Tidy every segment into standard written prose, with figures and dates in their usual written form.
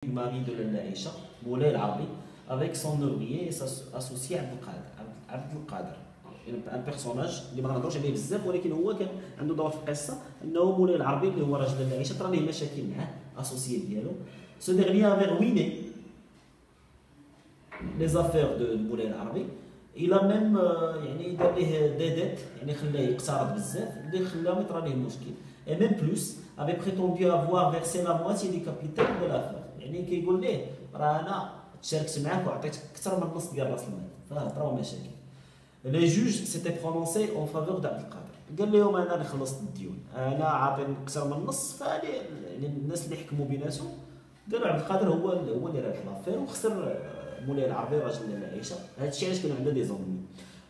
du mari de Aïcha, Moulay Al-Arabi, avec son ouvrier et associé Abd al-Qadir. Un personnage اللي ما نهضروش عليه بزاف ولكن هو كان عنده دور في القصه انه مولاي العربي اللي هو راجل لاله عائشه طرا ليه مشاكل معاه اسوسيي ديالو سو ديرني افي رويني لي زافير دو مولاي العربي الى ميم يعني دار ليه ديدات يعني خلاه يقترض بزاف اللي خلاه يطرا ليه مشكل اي ميم بلوس افي بريتوندو افوار فيرسي لا مواتي دي كابيتال دو لافير يعني كيقول ليه راه انا تشاركت معاك وعطيتك اكثر من نص ديال راس المال فطراو مشاكل. Les juges s'étaient prononcés en faveur d'Abd al-Qadir. قال لهم انا اللي خلصت الديون، انا عاطيني اكثر من النص فهادي يعني الناس اللي حكموا بيناتهم قالوا عبد القادر هو اللي راه لافير وخسر مولاي العربي راجل ديال عائشه. هذا الشيء علاش كانوا عندنا دي زومي.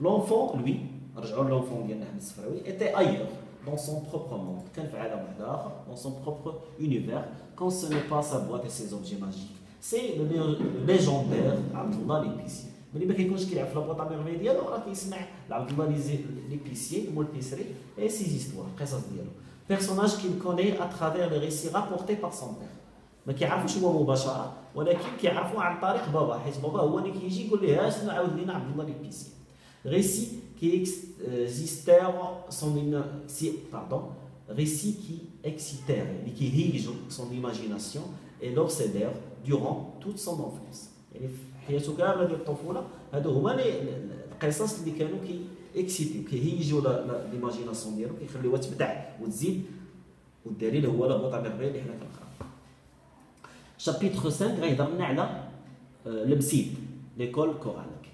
لونفون لوي رجعوا لونفون ديالنا احمد الصفراوي ايتي ايور dans son propre monde كان في عالم واحد اخر dans son propre univers quand ce n'est pas sa boîte et ses objets magiques. C'est le légendaire عبد الله l'épicier. ملي ما كيكونش كيلعب في لابواط ميرفي ديالو راه كيسمع لعبد الله ليبيسيي مول بيسري اي سي زيستوار القصص ديالو بيرسوناج كي كوني اترافير لي ريسي رابورتي بار سون بير ما كيعرفوش هو مباشره ولكن كيعرفوا عن طريق بابا حيت بابا هو اللي كيجي يقول ليه شنو عاود لينا عبد الله ليبيسيي récit qui existèrent son pardon récit qui excitèrent اللي كيهيجوا son imagination et l'obsédèrent durant toute son enfance يعني حياته كامله ديال الطفوله هادو هما القصص اللي كانوا اكسيتيو كيهيجوا ليماجيناسيون ديالو كيخليوها تبدع وتزيد والدليل هو لا بوطه ميرفي اللي حنا كنقراو. شابيتر 5 غيهضر لنا على المسيد ليكول كورانيك.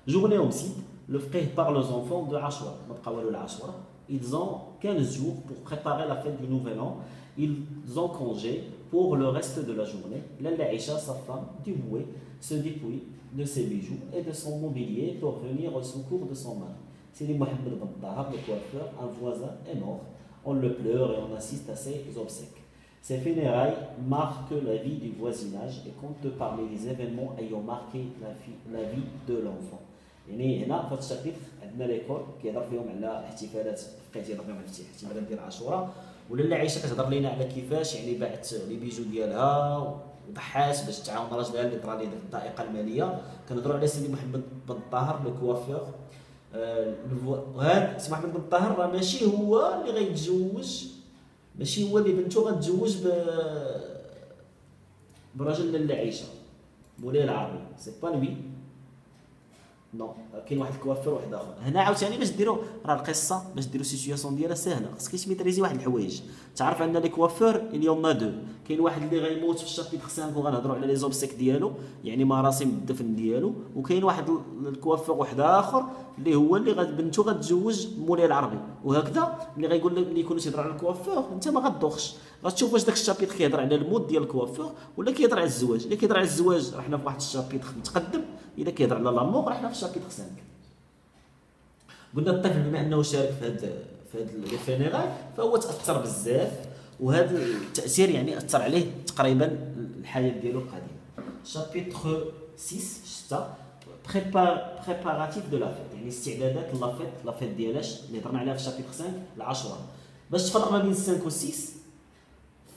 جورني او مسيد لو فقيه بار لو زونفون دو عاشوراء ما بقاو والو العاشوراء. Ils ont 15 jours pour préparer la fête du nouvel an. Ils ont congé pour le reste de la journée. Lalla Aïcha, sa femme, dévouée, se dépouille de ses bijoux et de son mobilier pour venir au secours de son mari. Sidi Mohamed Ben Tahar, le coiffeur, un voisin, est mort. On le pleure et on assiste à ses obsèques. Ces funérailles marquent la vie du voisinage et comptent parmi les événements ayant marqué la vie de l'enfant. يعني هنا في هذا الشابيتر عندنا ليكول كيهضر فيهم على احتفالات بقيت يهضر فيهم على الاحتفالات ديال عاشوراء ولاله عائشه كتهضر لينا على كيفاش يعني باعت لي بيجو ديالها وضحات باش تعاون راجلها اللي طرا ليه الضائقه الماليه. كنهضروا على سيدي محمد بن طاهر لو كوافور. وهذا سي محمد بن طاهر راه ماشي هو اللي غيتزوج ماشي هو اللي بنته غتزوج براجل لاله عائشه مولاي العربي سي با لوي نو كاين واحد الكوافير واحد اخر. هنا عاوتاني باش ديروا راه القصه باش ديروا سيتوياسيون ديالها ساهله خاصك تميتريزي واحد الحوايج. تعرف عندنا لي كوافير اليوم دو كاين واحد اللي غيموت في الشابيتر 5 وغنهضروا على لي زوبسيك ديالو يعني مراسم الدفن ديالو وكاين واحد الكوافير واحد اخر اللي هو اللي بنته غتزوج مولاي العربي وهكذا اللي غيقول لك اللي يكونوا تيهضر على الكوافير انت ما غتدوخش غتشوف واش داك الشابيتر كيهضر على المود ديال الكوافير ولا كيهضر على الزواج. اللي كيهضر على الزواج راه حنا في واحد الشابيتر متقدم اذا كيهضر على لامور راه حنا في الشابيتر 5. قلنا الطفل بما انه شارك في هاد لي فينيرال فهو تاثر بزاف وهذا التاثير يعني اثر عليه تقريبا الحياه ديالو القديمه. شابيتر 6 بريباراتيف دو لافيت يعني استعدادات لافيت ديالاش اللي هضرنا عليها في الشابيتر 5 العاشوراء. باش تفرق ما بين 5 و 6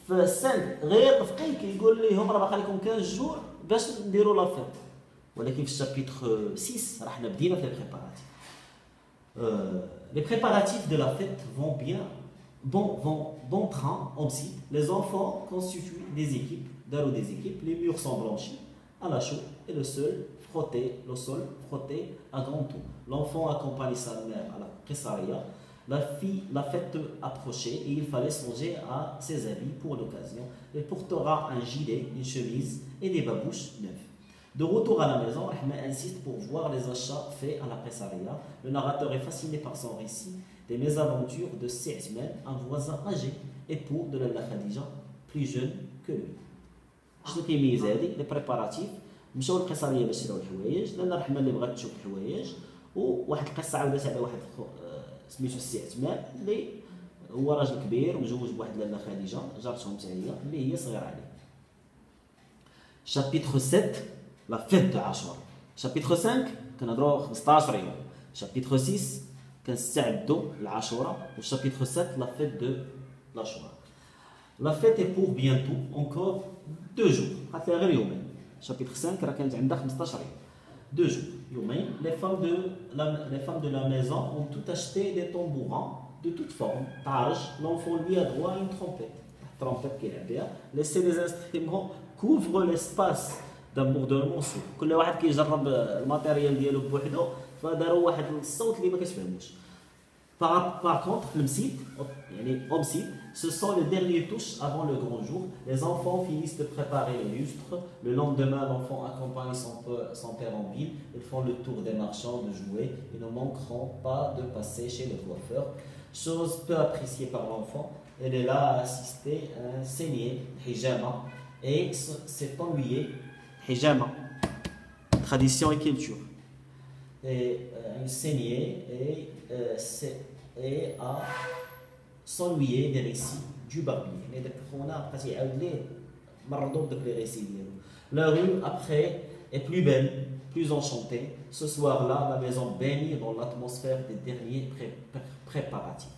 في 5 غير الفقيه كيقول لهم راه باقي لكم 15 جوع باش نديروا لافيت ولكن في الشابيتر 6 راه حنا بدينا في لي بريباراتيف. Les préparatifs de la fête vont bien, bon train en site. Les enfants constituent des équipes, les murs sont blanchis à la chaux et le sol frotté à grand tour. L'enfant accompagne sa mère à la Qessaria. La fête approchait et il fallait songer à ses habits pour l'occasion. Il portera un gilet, une chemise et des babouches neuves. De retour à la maison, Ahmed insiste pour voir les achats faits à la Qessaria. Le narrateur est fasciné par son récit des mésaventures de Se'zman, un voisin âgé, époux de Lalla Khadija, plus jeune que lui. شنو كيميز هذه لي بريباراتيف مشاو للقيصريه باش يشراو الحوايج لاله رحمه اللي بغات تشوف الحوايج وواحد القصه عاودت على واحد سميتو السي عثمان اللي هو راجل كبير ومزوج بواحد لاله خديجه جارتهم حتى هي اللي هي صغيره عليه. شابيتر 7 لا فيت دو عاشوراء. شابيتر 5 كنهضروا 15 يوم. شابيتر 6 كنستعدوا للعاشوراء والشابيتر 7 لا فيت دو لاشوراء. La fête est pour bientôt, encore 2 jours. Chapitre 5, راه كانت عندها 15 يوم. 2 jours. يومين. Les femmes de la maison ont tout acheté des tambourins de toutes formes. L'enfant lui a droit à une trompette. Trompette qui est bien. Laissez les instruments couvre l'espace d'un bourdonnement sourd. كل واحد كيجرب الماتيريال ديالو بوحدو فداروا واحد الصوت اللي ما كتفهموش. Par contre, ce sont les dernières touches avant le grand jour. Les enfants finissent de préparer les lustres. Le lendemain, l'enfant accompagne son père en ville. Ils font le tour des marchands de jouets. Ils ne manqueront pas de passer chez le coiffeur. Chose peu appréciée par l'enfant, elle est là à assister à un saigné, hijama, et s'est ennuyé, hijama, tradition et culture. Et un saigné et à s'ennuyer des récits du barbier. La rue après est plus belle, plus enchantée. Ce soir-là, la maison baigne dans l'atmosphère des derniers préparatifs.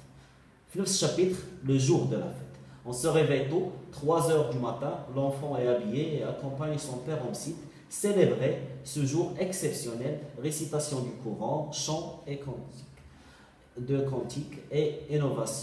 Dans ce chapitre, le jour de la fête. On se réveille tôt, 3 heures du matin, l'enfant est habillé et accompagne son père en site. Célébrer ce jour exceptionnel, récitation du Coran, chant et cantique et innovation.